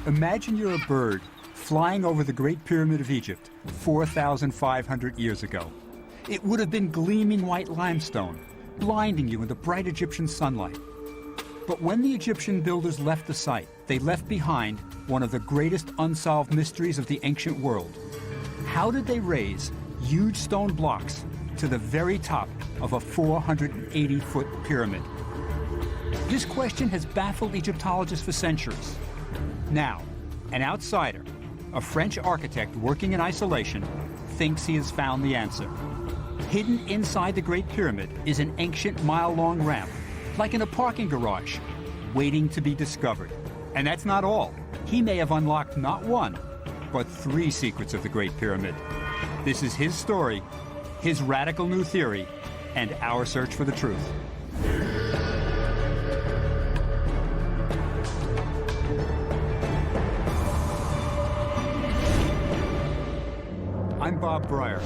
Imagine you're a bird flying over the Great Pyramid of Egypt 4,500 years ago. It would have been gleaming white limestone, blinding you in the bright Egyptian sunlight. But when the Egyptian builders left the site, they left behind one of the greatest unsolved mysteries of the ancient world. How did they raise huge stone blocks to the very top of a 480-foot pyramid? This question has baffled Egyptologists for centuries. Now, an outsider, a French architect working in isolation, thinks he has found the answer. Hidden inside the Great Pyramid is an ancient mile-long ramp, like in a parking garage, waiting to be discovered. And that's not all. He may have unlocked not one, but 3 secrets of the Great Pyramid. This is his story, his radical new theory, and our search for the truth. I'm Bob Breyer.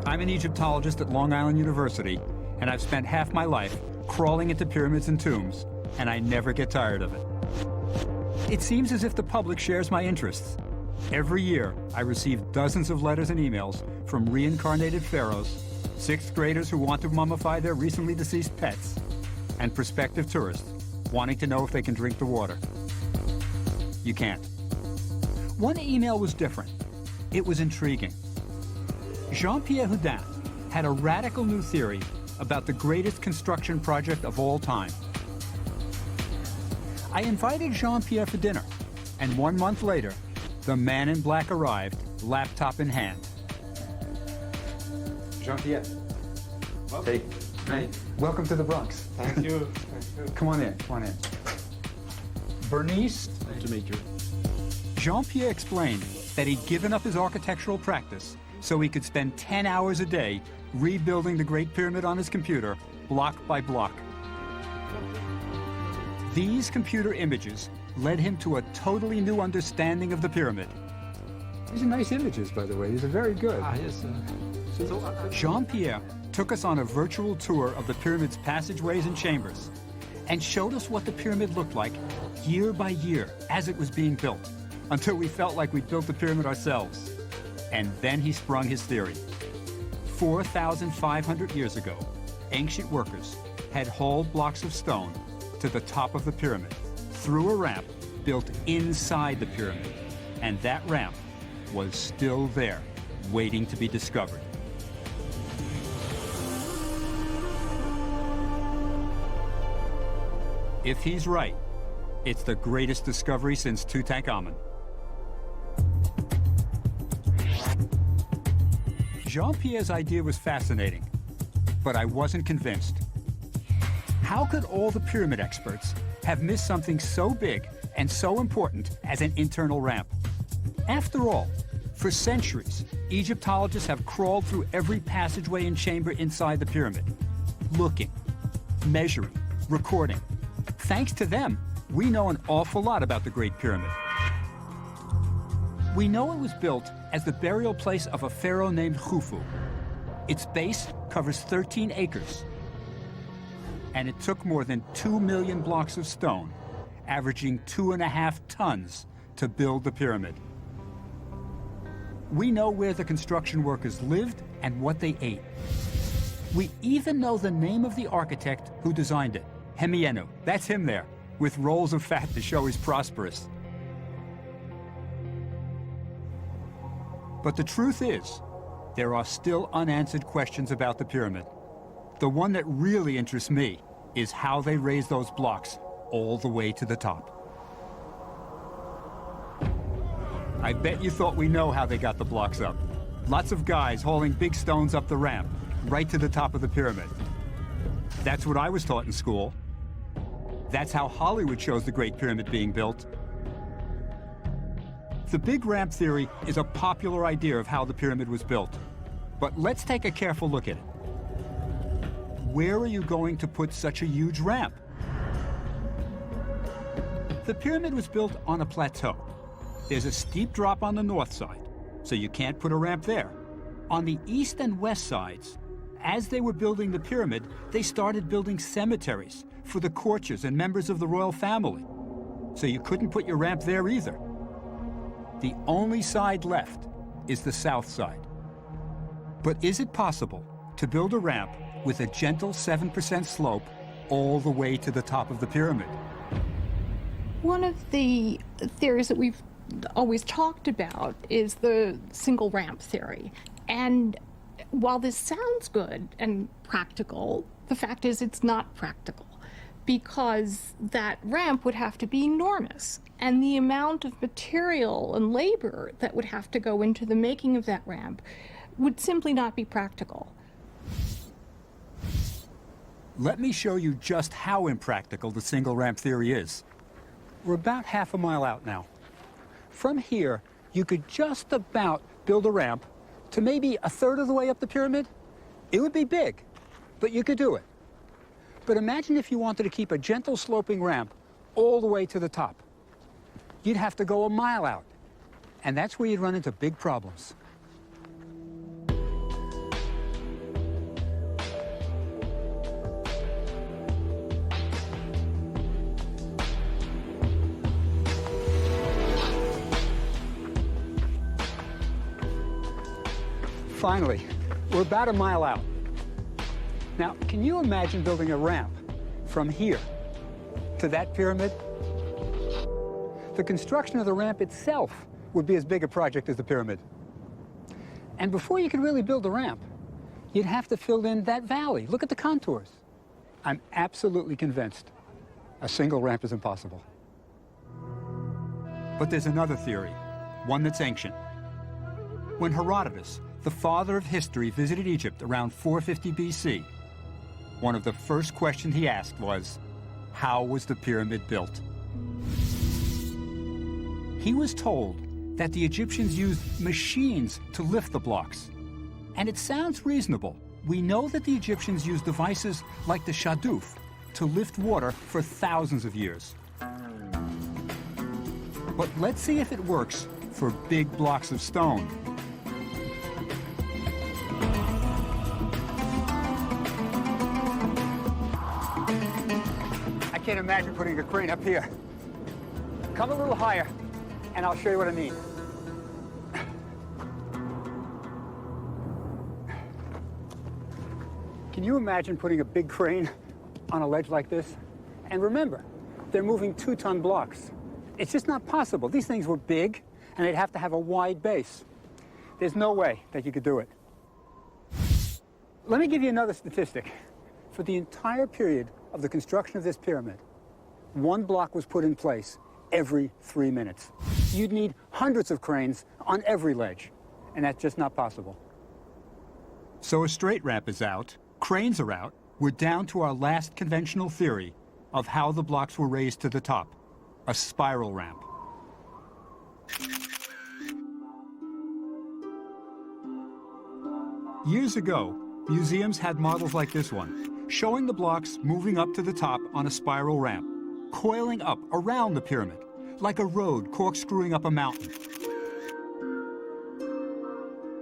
I'm an Egyptologist at Long Island University, and I've spent half my life crawling into pyramids and tombs, and I never get tired of it. It seems as if the public shares my interests. Every year, I receive dozens of letters and emails from reincarnated pharaohs, 6th graders who want to mummify their recently deceased pets, and prospective tourists wanting to know if they can drink the water. You can't. One email was different. It was intriguing. Jean-Pierre Houdin had a radical new theory about the greatest construction project of all time. I invited Jean-Pierre for dinner, and 1 month later, the man in black arrived, laptop in hand. Jean-Pierre. Hey. Hey. Welcome to the Bronx. Thank you. Come on in, come on in. Bernice. Nice to meet you. Jean-Pierre explained that he'd given up his architectural practice so he could spend 10 hours a day rebuilding the Great Pyramid on his computer, block by block. These computer images led him to a totally new understanding of the pyramid. These are nice images, by the way. These are very good. Yes. Jean-Pierre took us on a virtual tour of the pyramid's passageways and chambers and showed us what the pyramid looked like year by year as it was being built, until we felt like we'd built the pyramid ourselves. And then he sprung his theory. 4,500 years ago, ancient workers had hauled blocks of stone to the top of the pyramid through a ramp built inside the pyramid. And that ramp was still there, waiting to be discovered. If he's right, it's the greatest discovery since Tutankhamun. Jean-Pierre's idea was fascinating, but I wasn't convinced. How could all the pyramid experts have missed something so big and so important as an internal ramp? After all, for centuries, Egyptologists have crawled through every passageway and chamber inside the pyramid, looking, measuring, recording. Thanks to them, we know an awful lot about the Great Pyramid. We know it was built as the burial place of a pharaoh named Khufu. Its base covers 13 acres, and it took more than 2 million blocks of stone, averaging 2.5 tons, to build the pyramid. We know where the construction workers lived and what they ate. We even know the name of the architect who designed it, Hemienu. That's him there, with rolls of fat to show he's prosperous. But the truth is, there are still unanswered questions about the pyramid. The one that really interests me is how they raised those blocks all the way to the top. I bet you thought we know how they got the blocks up. Lots of guys hauling big stones up the ramp, right to the top of the pyramid. That's what I was taught in school. That's how Hollywood shows the Great Pyramid being built. The big ramp theory is a popular idea of how the pyramid was built. But let's take a careful look at it. Where are you going to put such a huge ramp? The pyramid was built on a plateau. There's a steep drop on the north side, so you can't put a ramp there. On the east and west sides, as they were building the pyramid, they started building cemeteries for the courtiers and members of the royal family. So you couldn't put your ramp there either. The only side left is the south side. But is it possible to build a ramp with a gentle 7% slope all the way to the top of the pyramid? One of the theories that we've always talked about is the single ramp theory. And while this sounds good and practical, the fact is it's not practical, because that ramp would have to be enormous, and the amount of material and labor that would have to go into the making of that ramp would simply not be practical. Let me show you just how impractical the single ramp theory is. We're about half a mile out now. From here, you could just about build a ramp to maybe a third of the way up the pyramid. It would be big, but you could do it. But imagine if you wanted to keep a gentle sloping ramp all the way to the top. You'd have to go a mile out, and that's where you'd run into big problems. Finally, we're about a mile out. Now, can you imagine building a ramp from here to that pyramid? The construction of the ramp itself would be as big a project as the pyramid. And before you could really build a ramp, you'd have to fill in that valley. Look at the contours. I'm absolutely convinced a single ramp is impossible. But there's another theory, one that's ancient. When Herodotus, the father of history, visited Egypt around 450 BC, one of the first questions he asked was, how was the pyramid built? He was told that the Egyptians used machines to lift the blocks. And it sounds reasonable. We know that the Egyptians used devices like the shaduf to lift water for thousands of years. But let's see if it works for big blocks of stone. I can't imagine putting a crane up here. Come a little higher, and I'll show you what I mean. Can you imagine putting a big crane on a ledge like this? And remember, they're moving 2-ton blocks. It's just not possible. These things were big, and they'd have to have a wide base. There's no way that you could do it. Let me give you another statistic. For the entire period of the construction of this pyramid, 1 block was put in place every 3 minutes. You'd need hundreds of cranes on every ledge, and that's just not possible. So a straight ramp is out, cranes are out, we're down to our last conventional theory of how the blocks were raised to the top, a spiral ramp. Years ago, museums had models like this one, showing the blocks moving up to the top on a spiral ramp, coiling up around the pyramid, like a road corkscrewing up a mountain.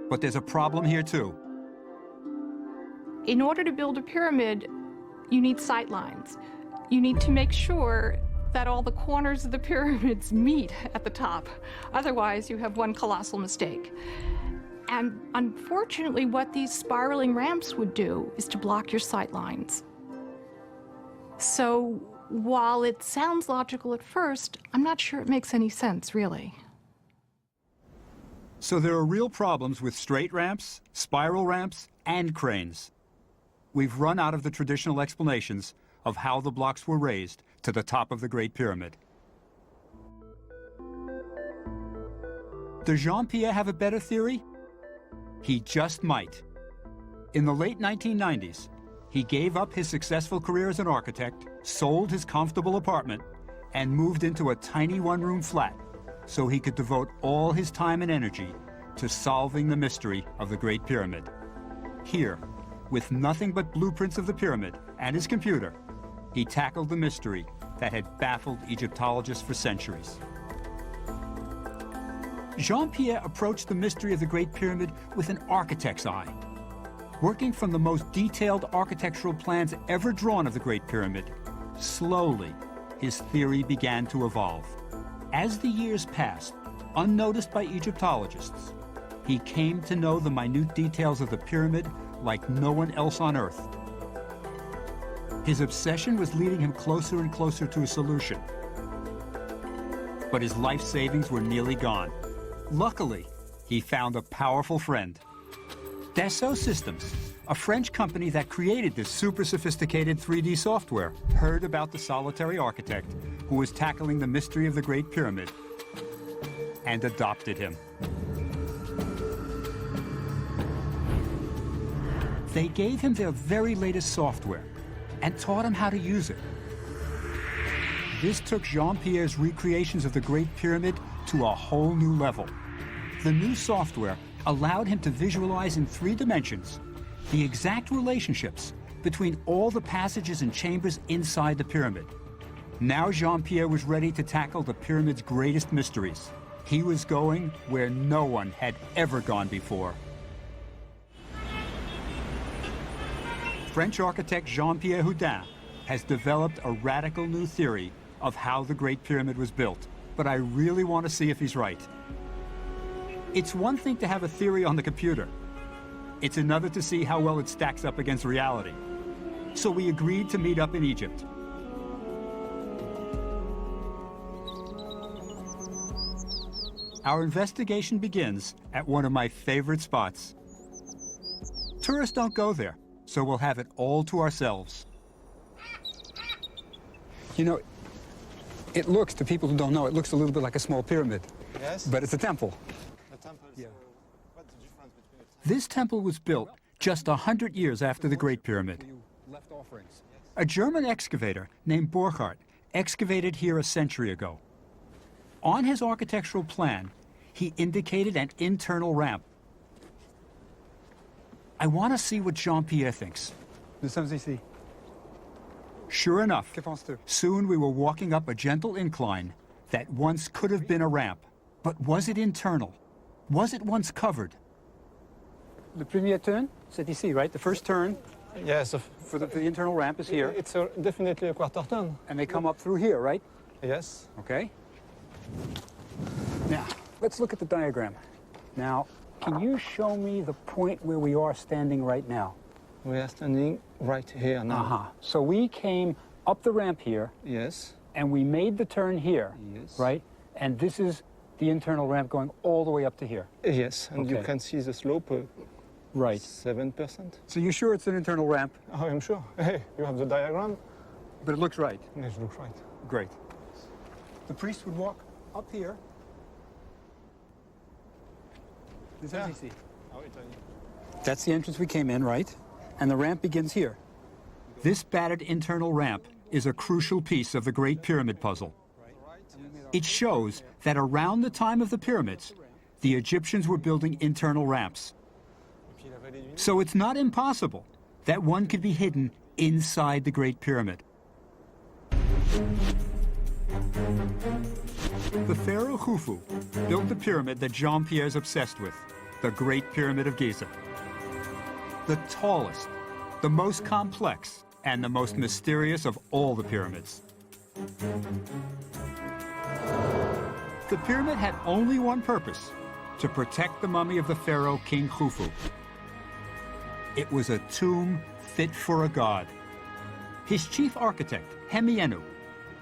But there's a problem here too. In order to build a pyramid, you need sight lines. You need to make sure that all the corners of the pyramids meet at the top. Otherwise, you have one colossal mistake. And unfortunately, what these spiraling ramps would do is to block your sight lines. So while it sounds logical at first, I'm not sure it makes any sense, really. So there are real problems with straight ramps, spiral ramps, and cranes. We've run out of the traditional explanations of how the blocks were raised to the top of the Great Pyramid. Does Jean-Pierre have a better theory? He just might. In the late 1990s, he gave up his successful career as an architect, sold his comfortable apartment, and moved into a tiny one-room flat so he could devote all his time and energy to solving the mystery of the Great Pyramid. Here, with nothing but blueprints of the pyramid and his computer, he tackled the mystery that had baffled Egyptologists for centuries. Jean-Pierre approached the mystery of the Great Pyramid with an architect's eye. Working from the most detailed architectural plans ever drawn of the Great Pyramid, slowly, his theory began to evolve. As the years passed, unnoticed by Egyptologists, he came to know the minute details of the pyramid like no one else on Earth. His obsession was leading him closer and closer to a solution. But his life savings were nearly gone. Luckily, he found a powerful friend. Dassault Systems, a French company that created this super sophisticated 3D software, heard about the solitary architect who was tackling the mystery of the Great Pyramid and adopted him. They gave him their very latest software and taught him how to use it. This took Jean-Pierre's recreations of the Great Pyramid to a whole new level. The new software allowed him to visualize in 3 dimensions the exact relationships between all the passages and chambers inside the pyramid. Now Jean-Pierre was ready to tackle the pyramid's greatest mysteries. He was going where no one had ever gone before. French architect Jean-Pierre Houdin has developed a radical new theory of how the Great Pyramid was built, but I really want to see if he's right. It's one thing to have a theory on the computer. It's another to see how well it stacks up against reality. So we agreed to meet up in Egypt. Our investigation begins at one of my favorite spots. Tourists don't go there, so we'll have it all to ourselves. You know, it looks, to people who don't know, it looks a little bit like a small pyramid. Yes. But it's a temple. The temple is, Yeah. what's the difference between a temple? This temple was built just 100 years after the Great Pyramid. A German excavator named Borchardt excavated here a century ago. On his architectural plan, he indicated an internal ramp. I want to see what Jean-Pierre thinks. Nous sommes ici. Sure enough, Que penses-tu? soon we were walking up a gentle incline that once could have been a ramp. But was it internal? Was it once covered? Le premier turn, c'est ici, right? The first turn Yes, for the internal ramp is here. it's definitely a quarter turn. And they come up through here, right? Yes. Okay. Now, let's look at the diagram. Now, can you show me the point where we are standing right now? We are standing right here now. Uh-huh. So we came up the ramp here, Yes. and we made the turn here, Yes. right? And this is the internal ramp going all the way up to here. Yes, and you Okay. can see the slope, Right. 7%. So you're sure it's an internal ramp? Oh, I'm sure. Hey, you have the diagram? But it looks right. It looks right. Great. The priest would walk up here. This Yeah. is easy. Ah oui, t'as- That's the entrance we came in, right? And the ramp begins here. This battered internal ramp is a crucial piece of the Great Pyramid puzzle. It shows that around the time of the pyramids, the Egyptians were building internal ramps. So it's not impossible that one could be hidden inside the Great Pyramid. The pharaoh Khufu built the pyramid that Jean-Pierre's obsessed with, the Great Pyramid of Giza. The tallest, the most complex, and the most mysterious of all the pyramids. The pyramid had only one purpose: to protect the mummy of the pharaoh King Khufu. It was a tomb fit for a god. His chief architect, Hemienu,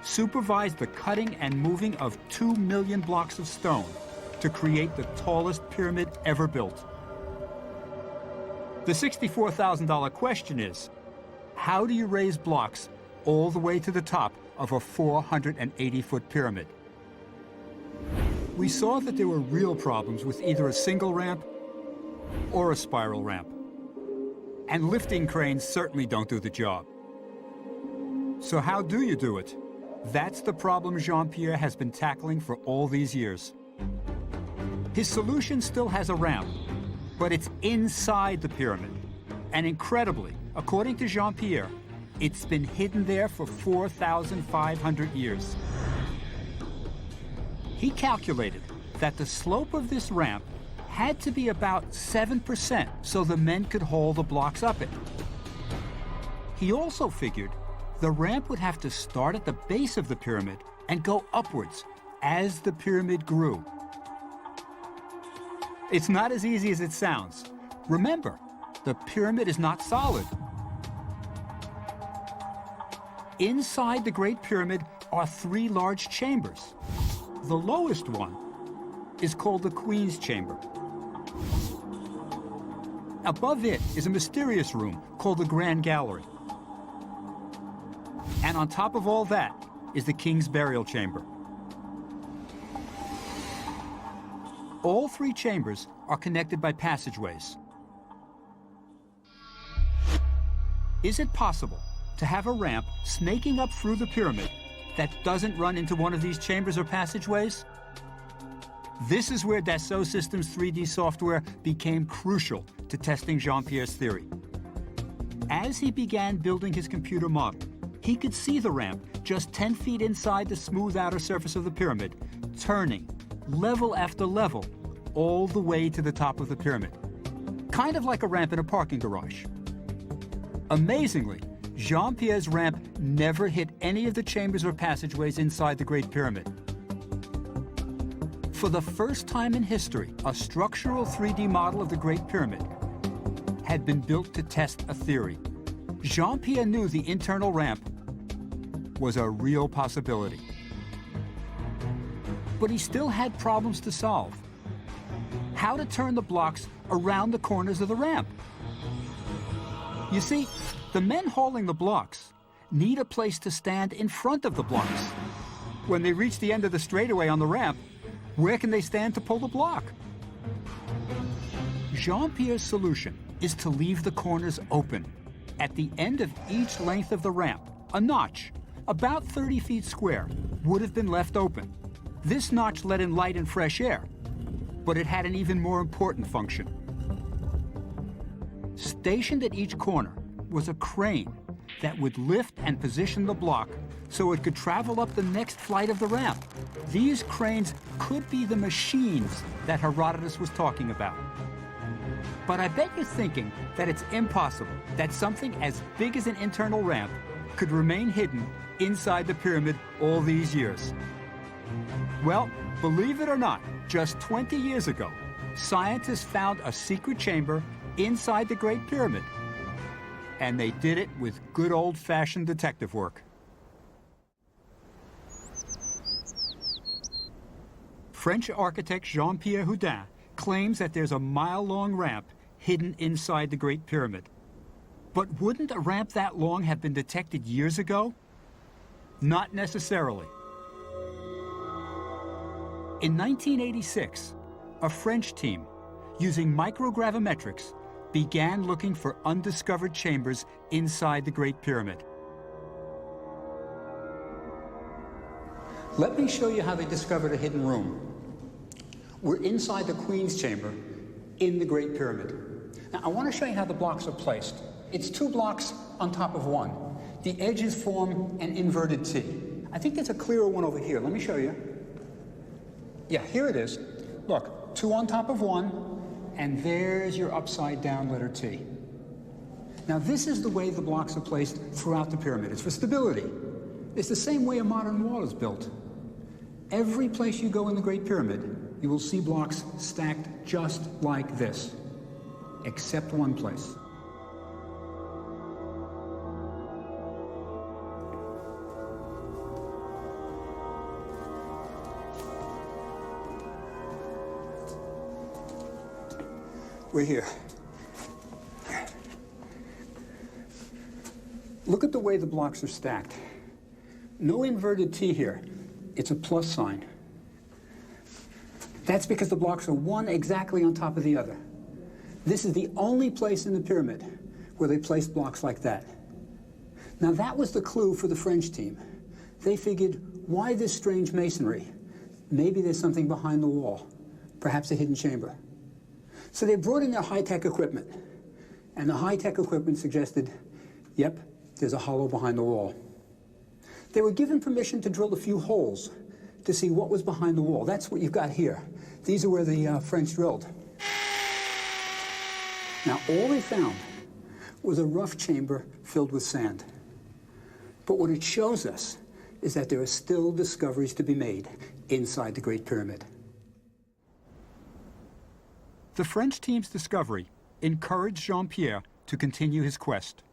supervised the cutting and moving of 2 million blocks of stone to create the tallest pyramid ever built. The $64,000 question is, how do you raise blocks all the way to the top of a 480-foot pyramid? We saw that there were real problems with either a single ramp or a spiral ramp. And lifting cranes certainly don't do the job. So how do you do it? That's the problem Jean-Pierre has been tackling for all these years. His solution still has a ramp, but it's inside the pyramid. And incredibly, according to Jean-Pierre, it's been hidden there for 4,500 years. He calculated that the slope of this ramp had to be about 7% so the men could haul the blocks up it. He also figured the ramp would have to start at the base of the pyramid and go upwards as the pyramid grew. It's not as easy as it sounds. Remember, the pyramid is not solid. Inside the Great Pyramid are 3 large chambers. The lowest one is called the Queen's Chamber. Above it is a mysterious room called the Grand Gallery. And on top of all that is the King's Burial Chamber. All 3 chambers are connected by passageways. Is it possible to have a ramp snaking up through the pyramid that doesn't run into one of these chambers or passageways? This is where Dassault Systèmes 3D software became crucial to testing Jean-Pierre's theory. As he began building his computer model, he could see the ramp just 10 feet inside the smooth outer surface of the pyramid, turning level after level all the way to the top of the pyramid. Kind of like a ramp in a parking garage. Amazingly, Jean-Pierre's ramp never hit any of the chambers or passageways inside the Great Pyramid. For the first time in history, a structural 3D model of the Great Pyramid had been built to test a theory. Jean-Pierre knew the internal ramp was a real possibility. But he still had problems to solve. How to turn the blocks around the corners of the ramp? You see, the men hauling the blocks need a place to stand in front of the blocks. When they reach the end of the straightaway on the ramp, where can they stand to pull the block? Jean-Pierre's solution is to leave the corners open. At the end of each length of the ramp, a notch, about 30 feet square, would have been left open. This notch let in light and fresh air, but it had an even more important function. Stationed at each corner was a crane that would lift and position the block so it could travel up the next flight of the ramp. These cranes could be the machines that Herodotus was talking about. But I bet you're thinking that it's impossible that something as big as an internal ramp could remain hidden inside the pyramid all these years. Well, believe it or not, just 20 years ago, scientists found a secret chamber inside the Great Pyramid. And they did it with good old-fashioned detective work. French architect Jean-Pierre Houdin claims that there's a mile-long ramp hidden inside the Great Pyramid. But wouldn't a ramp that long have been detected years ago? Not necessarily. In 1986, a French team, using microgravimetrics, began looking for undiscovered chambers inside the Great Pyramid. Let me show you how they discovered a hidden room. We're inside the Queen's Chamber in the Great Pyramid. Now, I want to show you how the blocks are placed. It's 2 blocks on top of 1. The edges form an inverted T. I think there's a clearer one over here. Let me show you. Yeah, here it is. Look, 2 on top of 1, and there's your upside-down letter T. Now, this is the way the blocks are placed throughout the pyramid. It's for stability. It's the same way a modern wall is built. Every place you go in the Great Pyramid, you will see blocks stacked just like this, except one place. We're here. Look at the way the blocks are stacked. No inverted T here. It's a plus sign. That's because the blocks are one exactly on top of the other. This is the only place in the pyramid where they placed blocks like that. Now, that was the clue for the French team. They figured, why this strange masonry? Maybe there's something behind the wall, perhaps a hidden chamber. So they brought in their high-tech equipment, and the high-tech equipment suggested, yep, there's a hollow behind the wall. They were given permission to drill a few holes to see what was behind the wall. That's what you've got here. These are where the French drilled. Now, all they found was a rough chamber filled with sand. But what it shows us is that there are still discoveries to be made inside the Great Pyramid. The French team's discovery encouraged Jean-Pierre to continue his quest.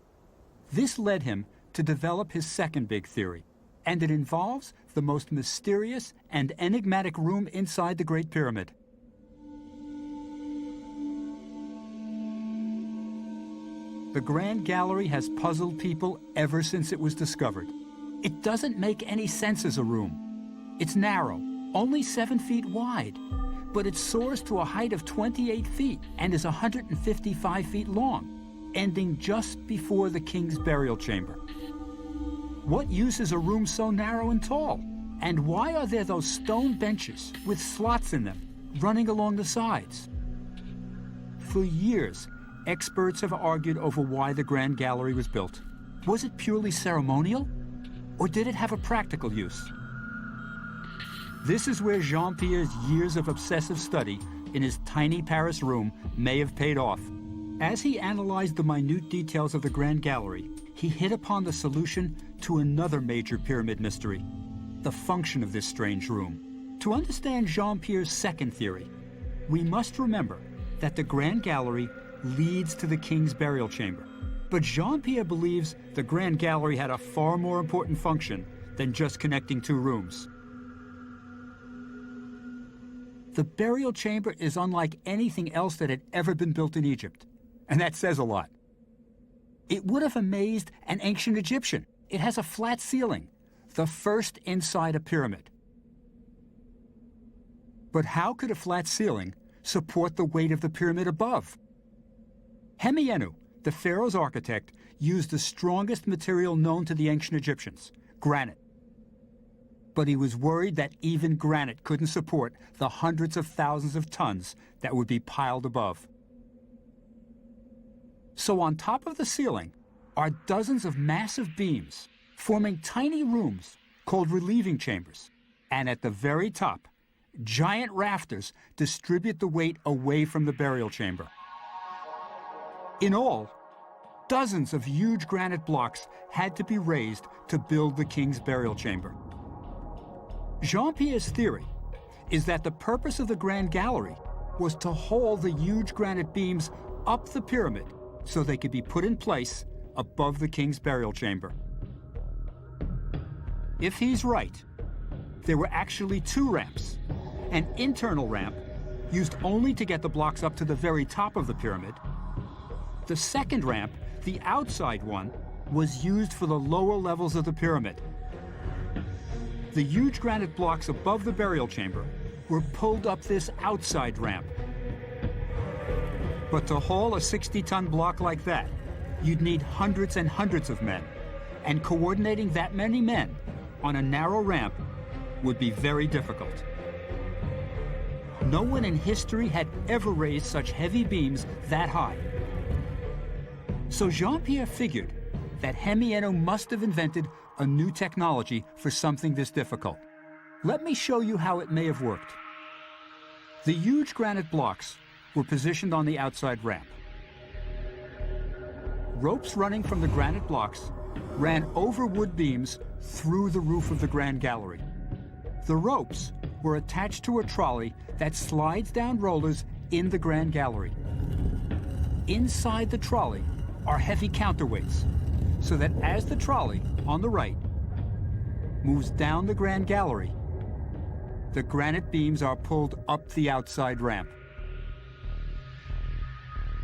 This led him to develop his second big theory, and it involves the most mysterious and enigmatic room inside the Great Pyramid. The Grand Gallery has puzzled people ever since it was discovered. It doesn't make any sense as a room. It's narrow, only 7 feet wide, but it soars to a height of 28 feet and is 155 feet long, ending just before the king's burial chamber. What use is a room so narrow and tall? And why are there those stone benches with slots in them running along the sides? For years, experts have argued over why the Grand Gallery was built. Was it purely ceremonial, or did it have a practical use? This is where Jean-Pierre's years of obsessive study in his tiny Paris room may have paid off. As he analyzed the minute details of the Grand Gallery, he hit upon the solution to another major pyramid mystery, the function of this strange room. To understand Jean-Pierre's second theory, we must remember that the Grand Gallery leads to the king's burial chamber. But Jean-Pierre believes the Grand Gallery had a far more important function than just connecting two rooms. The burial chamber is unlike anything else that had ever been built in Egypt, and that says a lot. It would have amazed an ancient Egyptian. It has a flat ceiling, the first inside a pyramid. But how could a flat ceiling support the weight of the pyramid above? Hemienu, the pharaoh's architect, used the strongest material known to the ancient Egyptians, granite. But he was worried that even granite couldn't support the hundreds of thousands of tons that would be piled above. So on top of the ceiling are dozens of massive beams forming tiny rooms called relieving chambers. And at the very top, giant rafters distribute the weight away from the burial chamber. In all, dozens of huge granite blocks had to be raised to build the king's burial chamber. Jean-Pierre's theory is that the purpose of the Grand Gallery was to hold the huge granite beams up the pyramid so they could be put in place above the king's burial chamber. If he's right, there were actually two ramps, an internal ramp used only to get the blocks up to the very top of the pyramid. The second ramp, the outside one, was used for the lower levels of the pyramid. The huge granite blocks above the burial chamber were pulled up this outside ramp. But to haul a 60-ton block like that, you'd need hundreds and hundreds of men, and coordinating that many men on a narrow ramp would be very difficult. No one in history had ever raised such heavy beams that high. So Jean-Pierre figured that Hemienu must have invented a new technology for something this difficult. Let me show you how it may have worked. The huge granite blocks were positioned on the outside ramp. Ropes running from the granite blocks ran over wood beams through the roof of the Grand Gallery. The ropes were attached to a trolley that slides down rollers in the Grand Gallery. Inside the trolley are heavy counterweights, so that as the trolley, on the right, moves down the Grand Gallery, the granite beams are pulled up the outside ramp.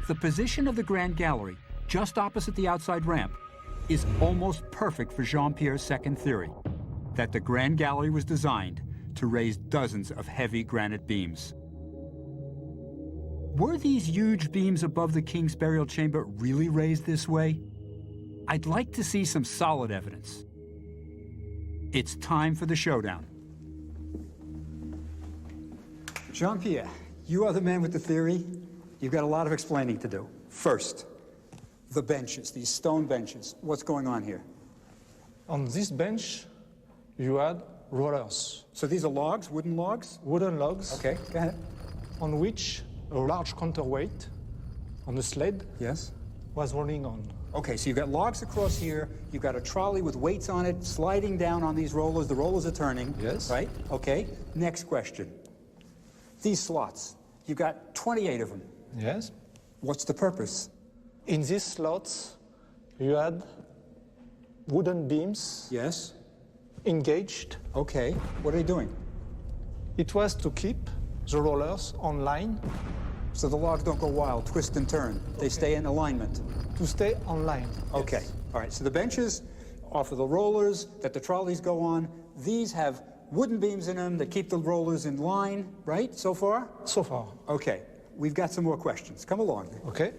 The position of the Grand Gallery, just opposite the outside ramp, is almost perfect for Jean-Pierre's second theory, that the Grand Gallery was designed to raise dozens of heavy granite beams. Were these huge beams above the king's burial chamber really raised this way? I'd like to see some solid evidence. It's time for the showdown. Jean-Pierre, you are the man with the theory. You've got a lot of explaining to do. First, the benches, these stone benches. What's going on here? On this bench, you had rollers. So these are logs, wooden logs? Wooden logs. Okay, go ahead. On which a large counterweight on a sled Yes? was rolling on. Okay, so you've got logs across here, you've got a trolley with weights on it, sliding down on these rollers, the rollers are turning. Yes. Right? Okay, next question. These slots, You got 28 of them. Yes. What's the purpose? In these slots, you had wooden beams Yes. engaged. Okay. What are they doing? It was to keep the rollers on line, So the logs don't go wild, twist and turn. They stay in alignment. to stay on line. Okay. Yes. All right. So the benches are for the rollers that the trolleys go on. These have wooden beams in them that keep the rollers in line, right? So far? So far. Okay. We've got some more questions. Come along. Okay.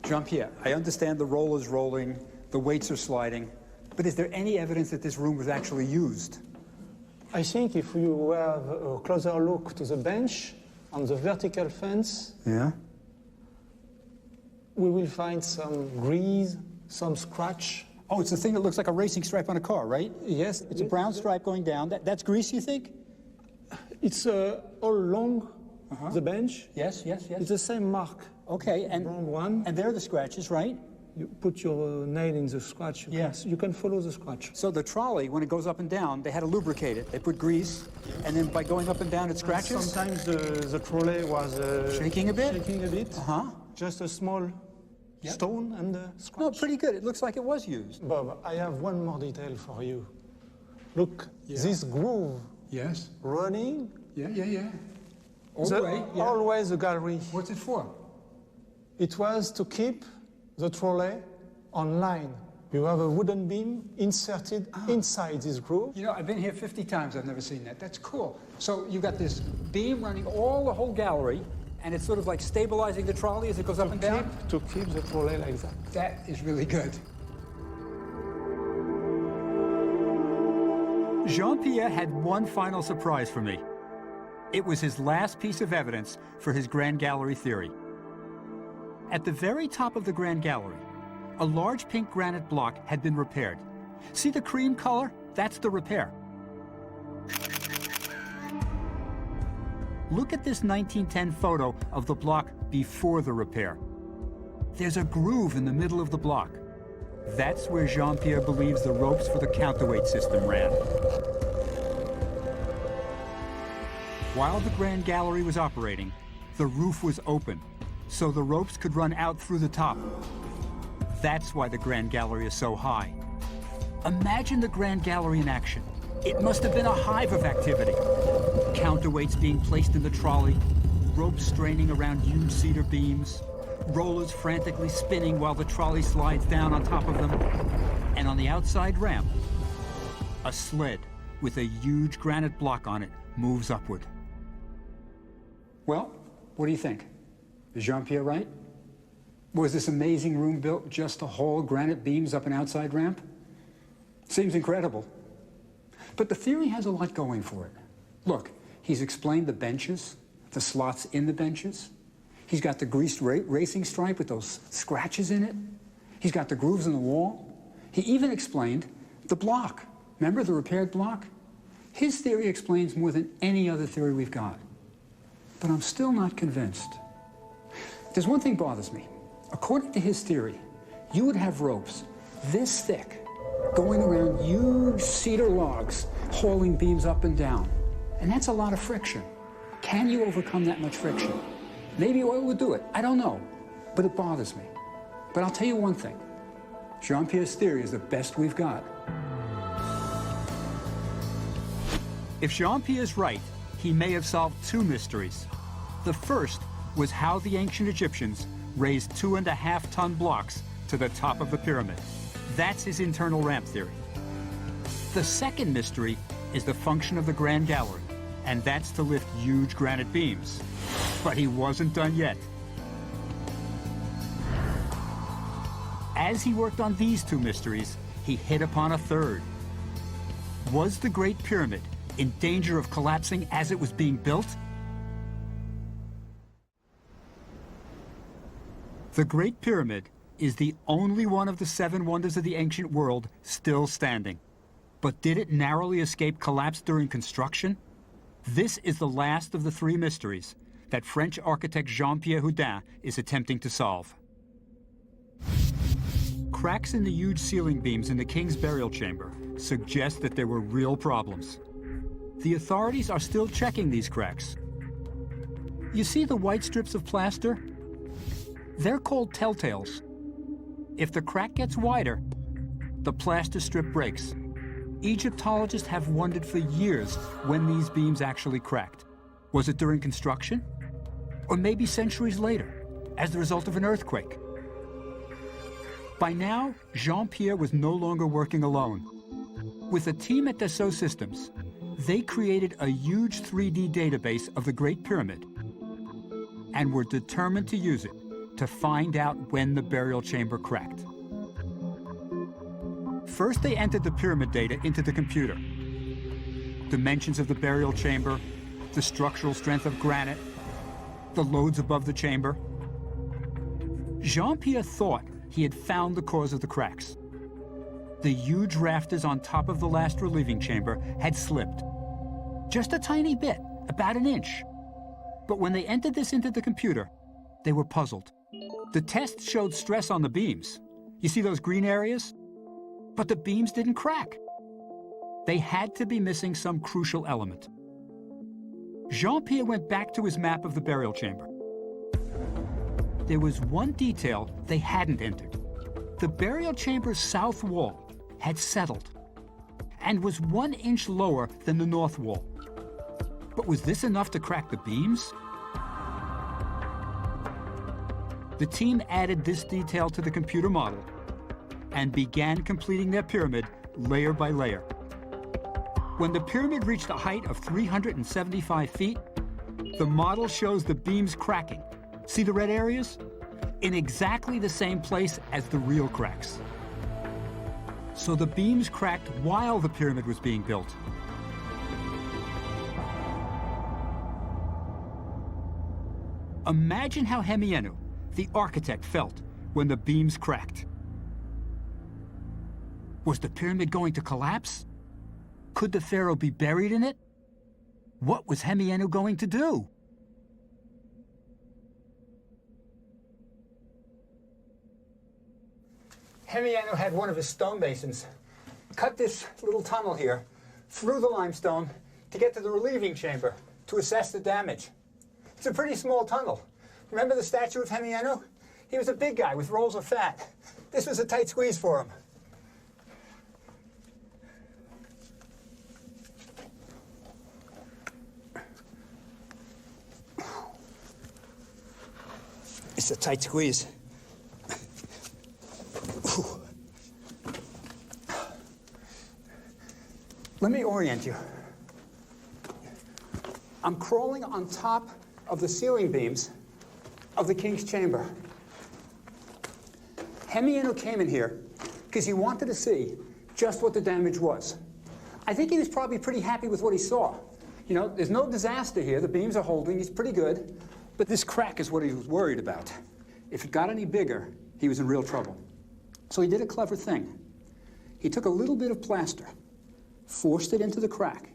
Jean-Pierre, I understand the rollers rolling, the weights are sliding, but is there any evidence that this room was actually used? I think if you have a closer look to the bench on the vertical fence, Yeah. we will find some grease, some scratch. Oh, it's the thing that looks like a racing stripe on a car, right? Yes, It's a brown stripe going down. That's grease, you think? It's all along the bench. Yes, yes, yes. It's the same mark. Okay, and Brown one. and there are the scratches, right? You put your nail in the scratch. Yes. You can follow the scratch. So the trolley, when it goes up and down, they had to lubricate it. They put grease, and then by going up and down, it scratches? Sometimes the trolley was Shaking a bit? Shaking a bit. Uh-huh. Just a small Yep. stone and scratch. No, pretty good. It looks like it was used. Bob, I have one more detail for you. Look, this groove Yes. running, Yeah, yeah, yeah. All the, the way, yeah. always the gallery. What's it for? It was to keep the trolley on line. You have a wooden beam inserted inside this groove. You know, I've been here 50 times. I've never seen that. That's cool. So you got this beam running all the whole gallery, and it's sort of like stabilizing the trolley as it goes up and down? To keep the trolley like that. That is really good. Jean-Pierre had one final surprise for me. It was his last piece of evidence for his Grand Gallery theory. At the very top of the Grand Gallery, a large pink granite block had been repaired. See the cream color? That's the repair. Look at this 1910 photo of the block before the repair. There's a groove in the middle of the block. That's where Jean-Pierre believes the ropes for the counterweight system ran. While the Grand Gallery was operating, the roof was open, so the ropes could run out through the top. That's why the Grand Gallery is so high. Imagine the Grand Gallery in action. It must have been a hive of activity. Counterweights being placed in the trolley, ropes straining around huge cedar beams, rollers frantically spinning while the trolley slides down on top of them. And on the outside ramp, a sled with a huge granite block on it moves upward. Well, what do you think? Is Jean-Pierre right? Was this amazing room built just to haul granite beams up an outside ramp? Seems incredible. But the theory has a lot going for it. Look, he's explained the benches, the slots in the benches. He's got the greased racing stripe with those scratches in it. He's got the grooves in the wall. He even explained the block. Remember the repaired block? His theory explains more than any other theory we've got. But I'm still not convinced. There's one thing bothers me. According to his theory, you would have ropes this thick going around huge cedar logs, hauling beams up and down. And that's a lot of friction. Can you overcome that much friction? Maybe oil would do it. I don't know. But it bothers me. But I'll tell you one thing. Jean-Pierre's theory is the best we've got. If Jean-Pierre's right, he may have solved two mysteries. The first was how the ancient Egyptians raised 2.5-ton blocks to the top of the pyramid. That's his internal ramp theory. The second mystery is the function of the Grand Gallery, and that's to lift huge granite beams. But he wasn't done yet. As he worked on these two mysteries, he hit upon a third. Was the Great Pyramid in danger of collapsing as it was being built? The Great Pyramid is the only one of the 7 wonders of the ancient world still standing. But did it narrowly escape collapse during construction? This is the last of the 3 mysteries that French architect Jean-Pierre Houdin is attempting to solve. Cracks in the huge ceiling beams in the king's burial chamber suggest that there were real problems. The authorities are still checking these cracks, You see the white strips of plaster? They're called telltales. If the crack gets wider, the plaster strip breaks. Egyptologists have wondered for years when these beams actually cracked. Was it during construction? Or maybe centuries later, as the result of an earthquake? By now, Jean-Pierre was no longer working alone. With a team at Dassault Systems, they created a huge 3D database of the Great Pyramid and were determined to use it to find out when the burial chamber cracked. First, they entered the pyramid data into the computer. Dimensions of the burial chamber, the structural strength of granite, the loads above the chamber. Jean-Pierre thought he had found the cause of the cracks. The huge rafters on top of the last relieving chamber had slipped. Just a tiny bit, about an inch. But when they entered this into the computer, they were puzzled. The test showed stress on the beams. You see those green areas? But the beams didn't crack. They had to be missing some crucial element. Jean-Pierre went back to his map of the burial chamber. There was one detail they hadn't entered. The burial chamber's south wall had settled and was 1 inch lower than the north wall. But was this enough to crack the beams? The team added this detail to the computer model and began completing their pyramid layer by layer. When the pyramid reached a height of 375 feet, the model shows the beams cracking. See the red areas? In exactly the same place as the real cracks. So the beams cracked while the pyramid was being built. Imagine how Hemienu, the architect, felt when the beams cracked. Was the pyramid going to collapse? Could the pharaoh be buried in it? What was Hemienu going to do? Hemienu had one of his stonemasons cut this little tunnel here through the limestone to get to the relieving chamber to assess the damage. It's a pretty small tunnel. Remember the statue of Hemienu? He was a big guy with rolls of fat. This was a tight squeeze for him. It's a tight squeeze. Let me orient you. I'm crawling on top of the ceiling beams of the king's chamber. Hemienu came in here because he wanted to see just what the damage was. I think he was probably pretty happy with what he saw. You know, there's no disaster here. The beams are holding. He's pretty good. But this crack is what he was worried about. If it got any bigger, he was in real trouble. So he did a clever thing. He took a little bit of plaster, forced it into the crack,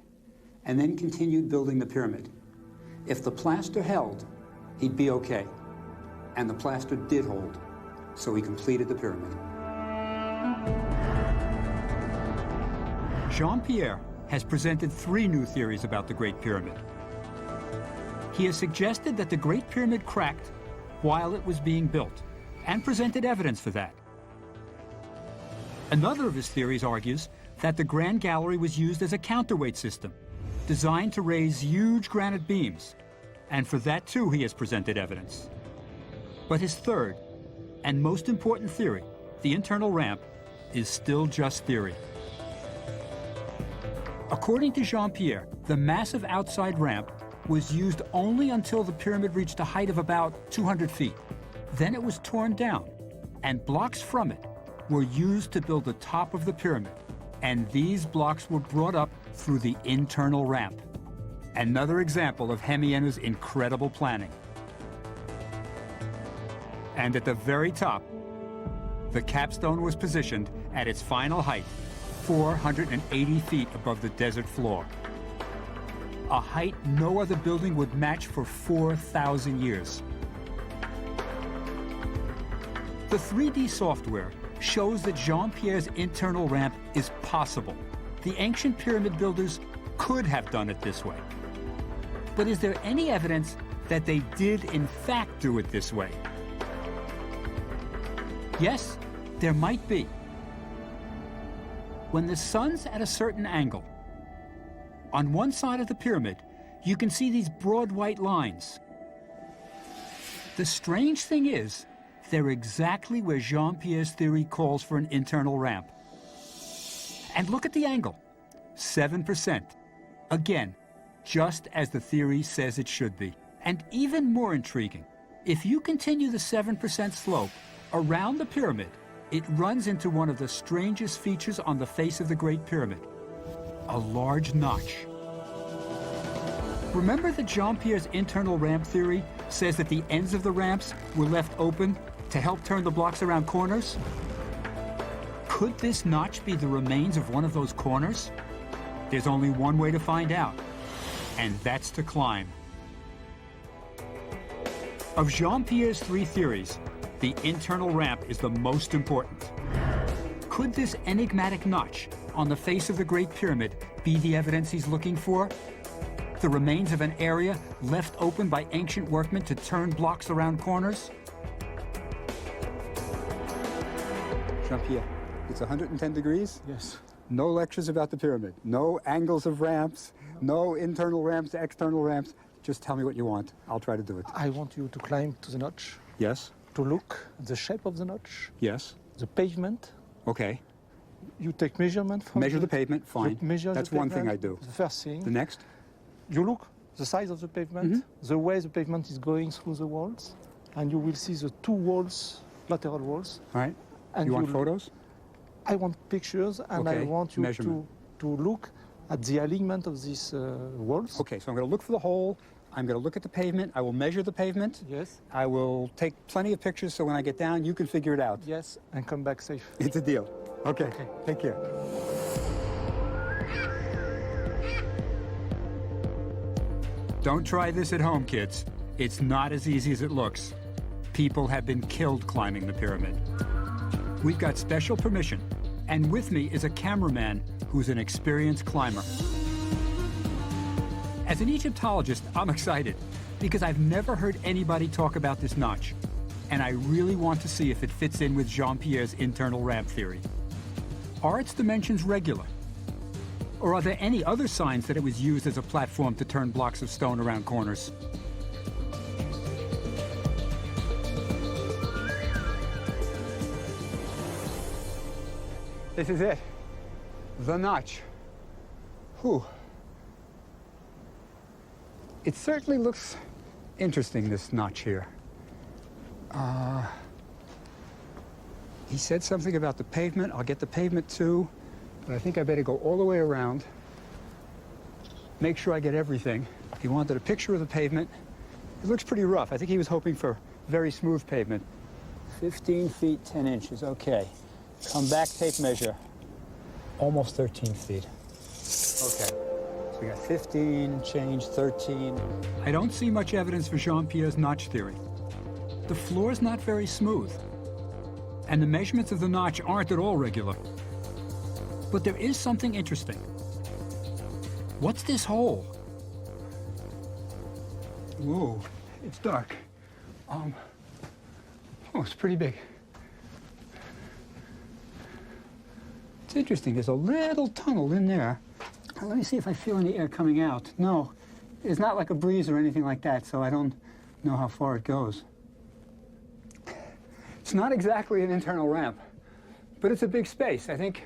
and then continued building the pyramid. If the plaster held, he'd be okay. And the plaster did hold, so he completed the pyramid. Jean-Pierre has presented 3 new theories about the Great Pyramid. He has suggested that the Great Pyramid cracked while it was being built, and presented evidence for that. Another of his theories argues that the Grand Gallery was used as a counterweight system, designed to raise huge granite beams, and for that too he has presented evidence. But his third, and most important theory, the internal ramp, is still just theory. According to Jean-Pierre, the massive outside ramp was used only until the pyramid reached a height of about 200 feet. Then it was torn down, and blocks from it were used to build the top of the pyramid, and these blocks were brought up through the internal ramp. Another example of Hemienu's incredible planning. And at the very top, the capstone was positioned at its final height, 480 feet above the desert floor. A height no other building would match for 4,000 years. The 3D software shows that Jean-Pierre's internal ramp is possible. The ancient pyramid builders could have done it this way. But is there any evidence that they did in fact do it this way. Yes, there might be. When the sun's at a certain angle, on one side of the pyramid, you can see these broad white lines. The strange thing is, they're exactly where Jean-Pierre's theory calls for an internal ramp. And look at the angle, 7%. Again, just as the theory says it should be. And even more intriguing, if you continue the 7% slope around the pyramid, it runs into one of the strangest features on the face of the Great Pyramid, a large notch. Remember that Jean-Pierre's internal ramp theory says that the ends of the ramps were left open to help turn the blocks around corners? Could this notch be the remains of one of those corners? There's only one way to find out, and that's to climb. Of Jean-Pierre's three theories, the internal ramp is the most important. Could this enigmatic notch on the face of the Great Pyramid be the evidence he's looking for? The remains of an area left open by ancient workmen to turn blocks around corners? Jean-Pierre, it's 110 degrees? Yes. No lectures about the pyramid, no angles of ramps, no internal ramps, external ramps. Just tell me what you want. I'll try to do it. I want you to climb to the notch, Yes? to look at the shape of the notch, Yes? the pavement. Okay. You take measurement from Measure the pavement, fine. Measure That's the one thing I pavement. do. The first thing. The next? You look the size of the pavement, Mm-hmm. the way the pavement is going through the walls, and you will see the two walls, lateral walls. All right. And You want you'll- photos? I want pictures, and I Okay, want you measurement. to look at the alignment of these walls. Okay, so I'm going to look for the hole. I'm going to look at the pavement. I will measure the pavement. Yes, I will take plenty of pictures so when I get down, you can figure it out. yes, and come back safe. It's a deal. Okay. Okay. Take care. Don't try this at home, kids. It's not as easy as it looks. People have been killed climbing the pyramid. We've got special permission, and with me is a cameraman who's an experienced climber. As an Egyptologist, I'm excited because I've never heard anybody talk about this notch, and I really want to see if it fits in with Jean-Pierre's internal ramp theory. Are its dimensions regular? Or are there any other signs that it was used as a platform to turn blocks of stone around corners? This is it. The notch. Whew. It certainly looks interesting, this notch here. He said something about the pavement. I'll get the pavement too, but I think I better go all the way around. Make sure I get everything. He wanted a picture of the pavement. It looks pretty rough. I think he was hoping for very smooth pavement. 15 feet, 10 inches, okay. Come back, tape measure. Almost 13 feet. Okay, so we got 15, change 13. I don't see much evidence for Jean-Pierre's notch theory. The floor's not very smooth, and the measurements of the notch aren't at all regular. But there is something interesting. What's this hole? Whoa, it's dark. Oh, it's pretty big. It's interesting, there's a little tunnel in there. Let me see if I feel any air coming out. No, it's not like a breeze or anything like that, so I don't know how far it goes. It's not exactly an internal ramp, but it's a big space. I think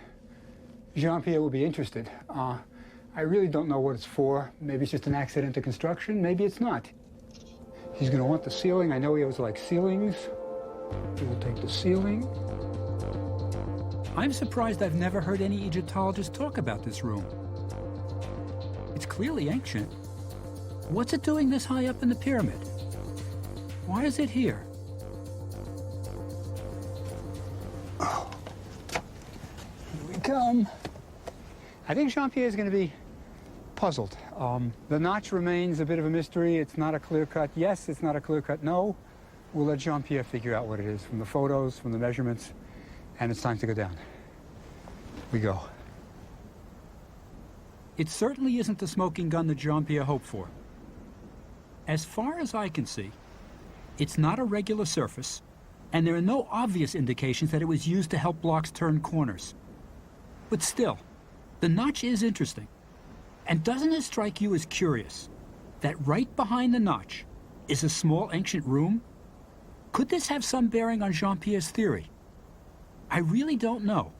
Jean-Pierre will be interested. I really don't know what it's for. Maybe it's just an accident to construction, maybe it's not. He's gonna want the ceiling. I know he always likes ceilings. He will take the ceiling. I'm surprised I've never heard any Egyptologists talk about this room. It's clearly ancient. What's it doing this high up in the pyramid? Why is it here? Oh. Here we come. I think Jean-Pierre is going to be puzzled. The notch remains a bit of a mystery. It's not a clear cut. Yes, it's not a clear cut. No. We'll let Jean-Pierre figure out what it is from the photos, from the measurements, and it's time to go down. We go. It certainly isn't the smoking gun that Jean-Pierre hoped for. As far as I can see, it's not a regular surface, and there are no obvious indications that it was used to help blocks turn corners. But still, the notch is interesting. And doesn't it strike you as curious that right behind the notch is a small ancient room? Could this have some bearing on Jean-Pierre's theory? I really don't know.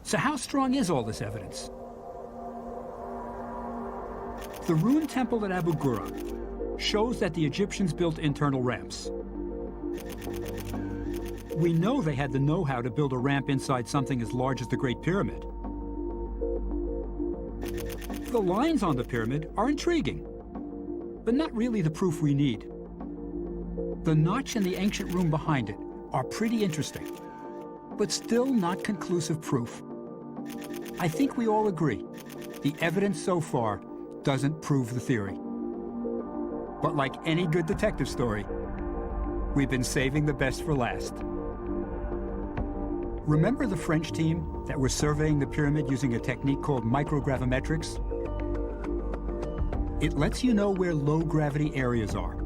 So how strong is all this evidence? The ruined temple at Abu Ghura shows that the Egyptians built internal ramps. We know they had the know-how to build a ramp inside something as large as the Great Pyramid. The lines on the pyramid are intriguing, but not really the proof we need. The notch and the ancient room behind it are pretty interesting, but still not conclusive proof. I think we all agree, the evidence so far doesn't prove the theory. But like any good detective story, we've been saving the best for last. Remember the French team that were surveying the pyramid using a technique called microgravimetrics? It lets you know where low gravity areas are.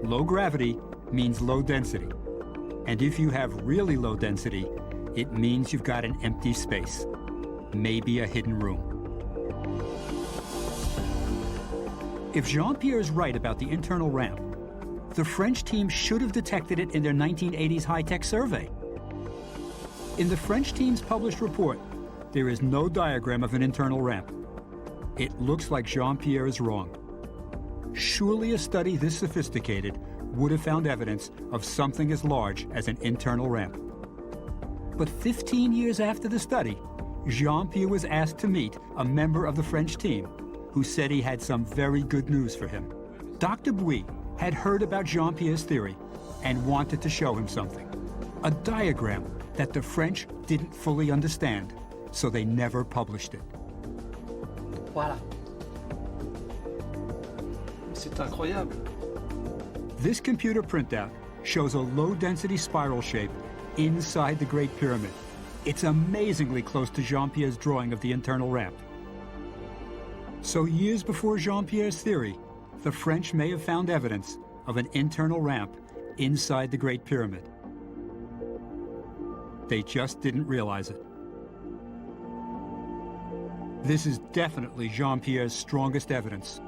Low gravity means low density. And if you have really low density, it means you've got an empty space, maybe a hidden room. If Jean-Pierre is right about the internal ramp, the French team should have detected it in their 1980s high-tech survey. In the French team's published report, there is no diagram of an internal ramp. It looks like Jean-Pierre is wrong. Surely a study this sophisticated would have found evidence of something as large as an internal ramp. But 15 years after the study, Jean-Pierre was asked to meet a member of the French team who said he had some very good news for him. Dr. Bouy had heard about Jean-Pierre's theory and wanted to show him something. A diagram that the French didn't fully understand, so they never published it. Voilà. C'est incroyable. This computer printout shows a low-density spiral shape inside the Great Pyramid. It's amazingly close to Jean-Pierre's drawing of the internal ramp. So years before Jean-Pierre's theory, the French may have found evidence of an internal ramp inside the Great Pyramid. They just didn't realize it. This is definitely Jean-Pierre's strongest evidence.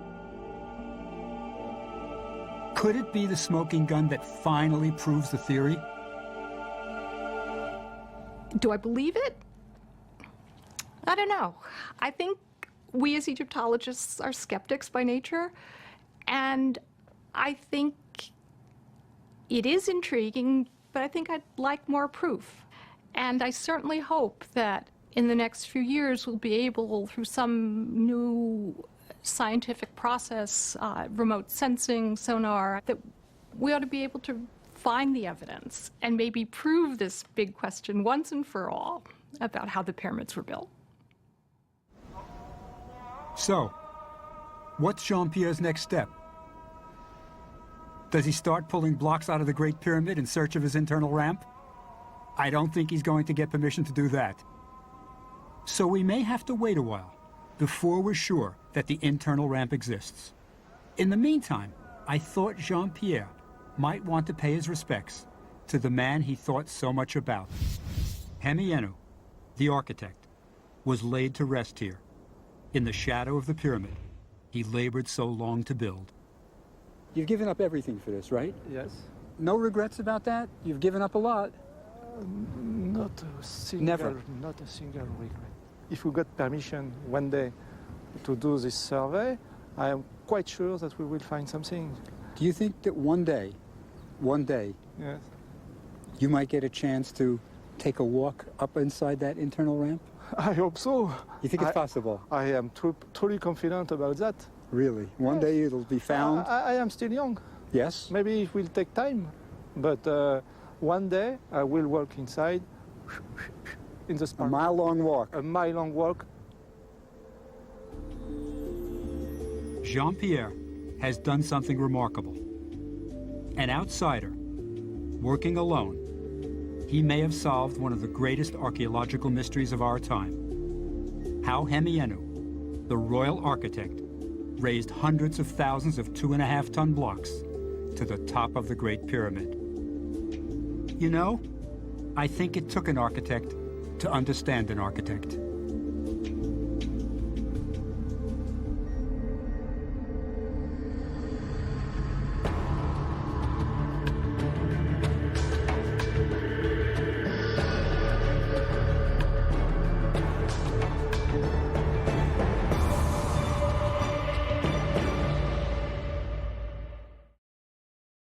Could it be the smoking gun that finally proves the theory? Do I believe it? I don't know. I think we as Egyptologists are skeptics by nature, and I think it is intriguing, but I think I'd like more proof. And I certainly hope that in the next few years we'll be able, through some new scientific process, remote sensing, sonar, that we ought to be able to find the evidence and maybe prove this big question once and for all about how the pyramids were built. So, what's Jean-Pierre's next step? Does he start pulling blocks out of the Great Pyramid in search of his internal ramp? I don't think he's going to get permission to do that. So we may have to wait a while before we're sure that the internal ramp exists. In the meantime, I thought Jean-Pierre might want to pay his respects to the man he thought so much about. Hemienu, the architect, was laid to rest here, in the shadow of the pyramid he labored so long to build. You've given up everything for this, right? Yes. No regrets about that? You've given up a lot. Not a single, Never. Not a single regret. If we got permission one day to do this survey, I am quite sure that we will find something. Do you think that one day, Yes. you might get a chance to take a walk up inside that internal ramp? I hope so. You think it's possible? I am truly confident about that. Really? One Yes. day it'll be found? I am still young. Yes? Maybe it will take time, but one day I will walk inside in the A spark. mile-long walk. A mile-long walk. Jean-Pierre has done something remarkable. An outsider, working alone, he may have solved one of the greatest archaeological mysteries of our time. How Hemienu, the royal architect, raised hundreds of thousands of 2.5-ton blocks to the top of the Great Pyramid. You know, I think it took an architect to understand an architect.